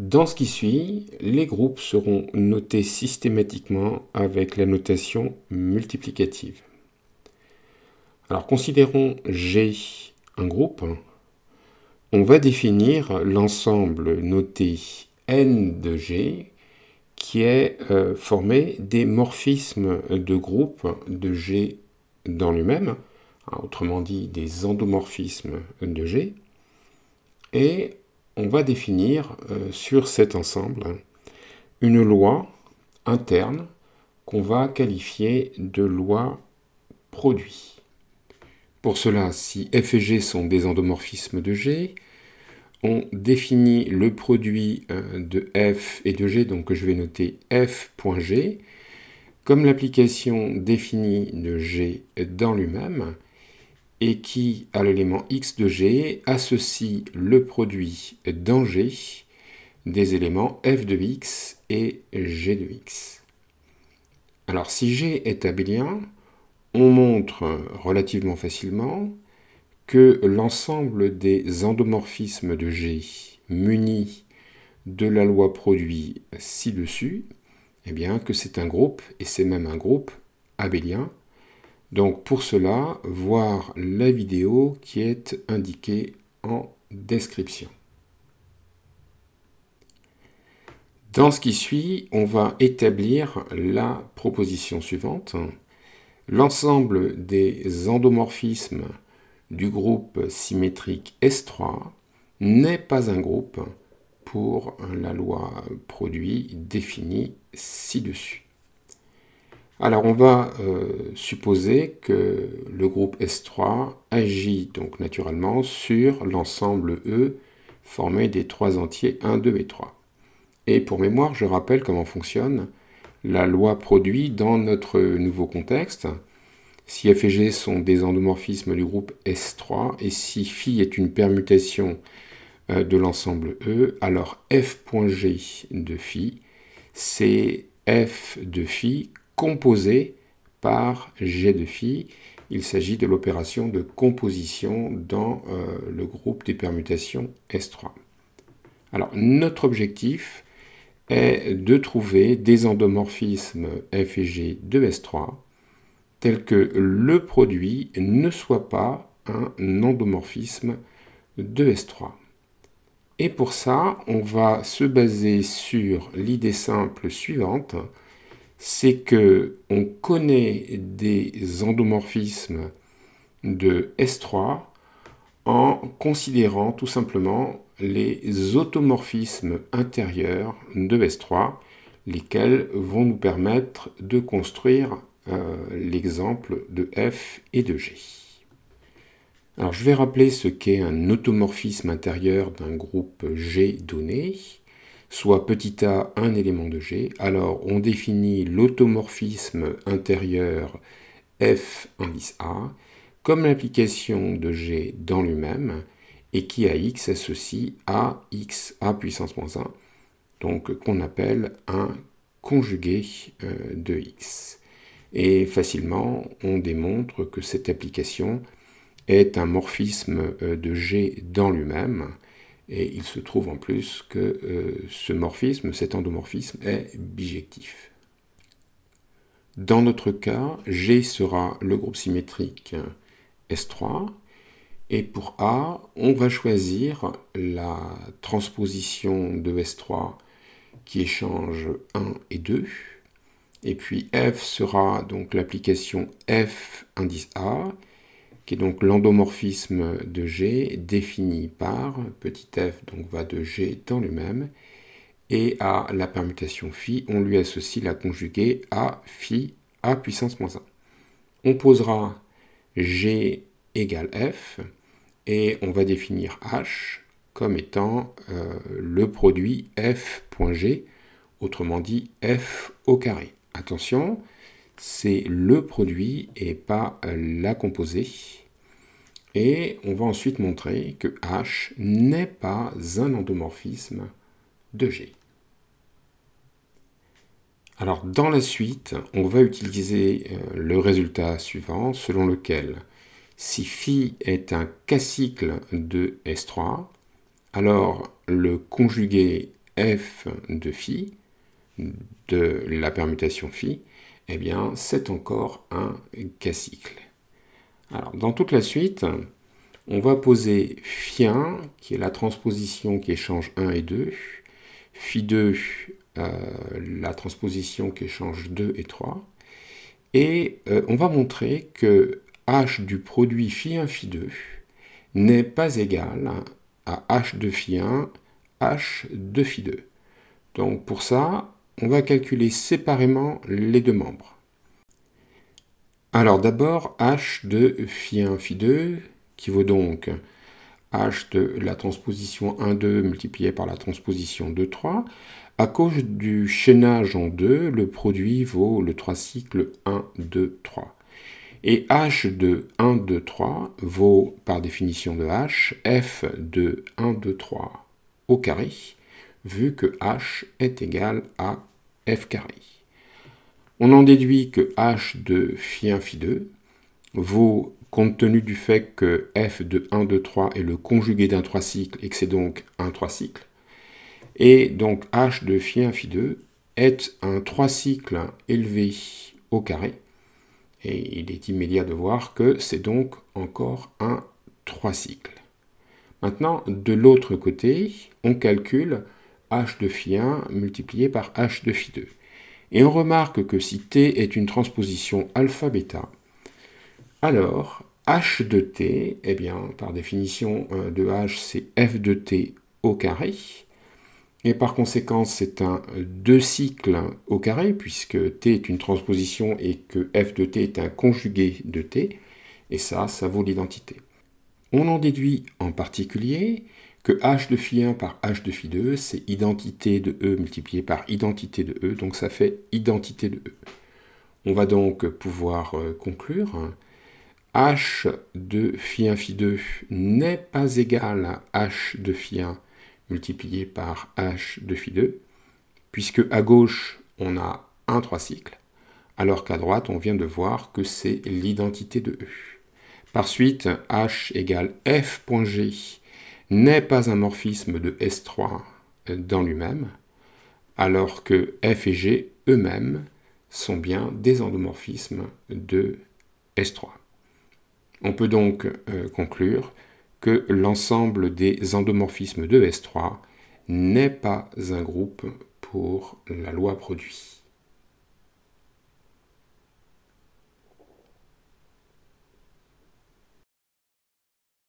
Dans ce qui suit, les groupes seront notés systématiquement avec la notation multiplicative. Alors considérons G un groupe. On va définir l'ensemble noté N de G qui est formé des morphismes de groupe de G dans lui-même, autrement dit des endomorphismes de G, et on va définir sur cet ensemble une loi interne qu'on va qualifier de loi produit. Pour cela, si f et g sont des endomorphismes de G, on définit le produit de f et de g, donc que je vais noter f.g, comme l'application définie de g dans lui-même, et qui, à l'élément x de g, associe le produit dans g des éléments f de x et g de x. Alors, si g est abélien, on montre relativement facilement que l'ensemble des endomorphismes de G munis de la loi produit ci-dessus, eh bien que c'est un groupe, et c'est même un groupe abélien. Donc pour cela, voir la vidéo qui est indiquée en description. Dans ce qui suit, on va établir la proposition suivante. L'ensemble des endomorphismes du groupe symétrique S3 n'est pas un groupe pour la loi produit définie ci-dessus. Alors on va supposer que le groupe S3 agit donc naturellement sur l'ensemble E formé des trois entiers 1, 2 et 3. Et pour mémoire, je rappelle comment fonctionne la loi produit dans notre nouveau contexte. Si f et g sont des endomorphismes du groupe S3, et si phi est une permutation de l'ensemble E, alors f.g de phi, c'est f de phi composé par g de phi. Il s'agit de l'opération de composition dans le groupe des permutations S3. Alors, notre objectif est de trouver des endomorphismes f et g de S3 tel que le produit ne soit pas un endomorphisme de S3. Et pour ça, on va se baser sur l'idée simple suivante, c'est que on connaît des endomorphismes de S3 en considérant tout simplement les automorphismes intérieurs de S3, lesquels vont nous permettre de construire l'exemple de f et de g. Alors je vais rappeler ce qu'est un automorphisme intérieur d'un groupe G donné, soit petit a un élément de G. Alors on définit l'automorphisme intérieur f indice A comme l'application de G dans lui-même et qui à x associe à x a puissance moins 1, donc qu'on appelle un conjugué de x. Et facilement, on démontre que cette application est un morphisme de G dans lui-même, et il se trouve en plus que ce morphisme, cet endomorphisme, est bijectif. Dans notre cas, G sera le groupe symétrique S3, et pour A, on va choisir la transposition de S3 qui échange 1 et 2, et puis F sera donc l'application F indice A, qui est donc l'endomorphisme de G défini par petit f, donc va de G dans lui-même, et à la permutation phi, on lui associe la conjuguée A phi A puissance moins 1. On posera G égale F, et on va définir H comme étant le produit F.G, autrement dit F au carré. Attention, c'est le produit et pas la composée. Et on va ensuite montrer que H n'est pas un endomorphisme de G. Alors dans la suite, on va utiliser le résultat suivant, selon lequel si phi est un K-cycle de S3, alors le conjugué f de phi, de la permutation phi, eh bien, c'est encore un K-cycle. Alors, dans toute la suite, on va poser phi1, qui est la transposition qui échange 1 et 2, phi2, la transposition qui échange 2 et 3, et on va montrer que h du produit phi1, phi2 n'est pas égal à h de phi1, h de phi2. Donc pour ça, on va calculer séparément les deux membres. Alors d'abord, h de phi1, phi2, qui vaut donc h de la transposition 1, 2 multiplié par la transposition 2, 3. À cause du chaînage en 2, le produit vaut le 3 cycles 1, 2, 3. Et h de 1, 2, 3 vaut, par définition de h, f de 1, 2, 3 au carré, vu que h est égal à f carré. On en déduit que h de phi1, phi2 vaut, compte tenu du fait que f de 1, 2, 3 est le conjugué d'un 3 cycle et que c'est donc un 3 cycle, et donc h de phi1, phi2 est un 3 cycles élevé au carré, et il est immédiat de voir que c'est donc encore un 3 cycles. Maintenant, de l'autre côté, on calcule h de phi1 multiplié par h de phi2. Et on remarque que si t est une transposition alpha-bêta, alors h de t, eh bien, par définition de h, c'est f de t au carré. Et par conséquent, c'est un 2 cycles au carré, puisque t est une transposition et que f de t est un conjugué de t. Et ça vaut l'identité. On en déduit en particulier que h de phi1 par h de phi2, c'est identité de E multiplié par identité de E, donc ça fait identité de E. On va donc pouvoir conclure h de phi1, phi2 n'est pas égal à h de phi1 multiplié par h de phi2, puisque à gauche, on a un 3 cycles, alors qu'à droite, on vient de voir que c'est l'identité de E. Par suite, h égale f.g n'est pas un morphisme de S3 dans lui-même, alors que f et g eux-mêmes sont bien des endomorphismes de S3. On peut donc conclure que l'ensemble des endomorphismes de S3 n'est pas un groupe pour la loi produit.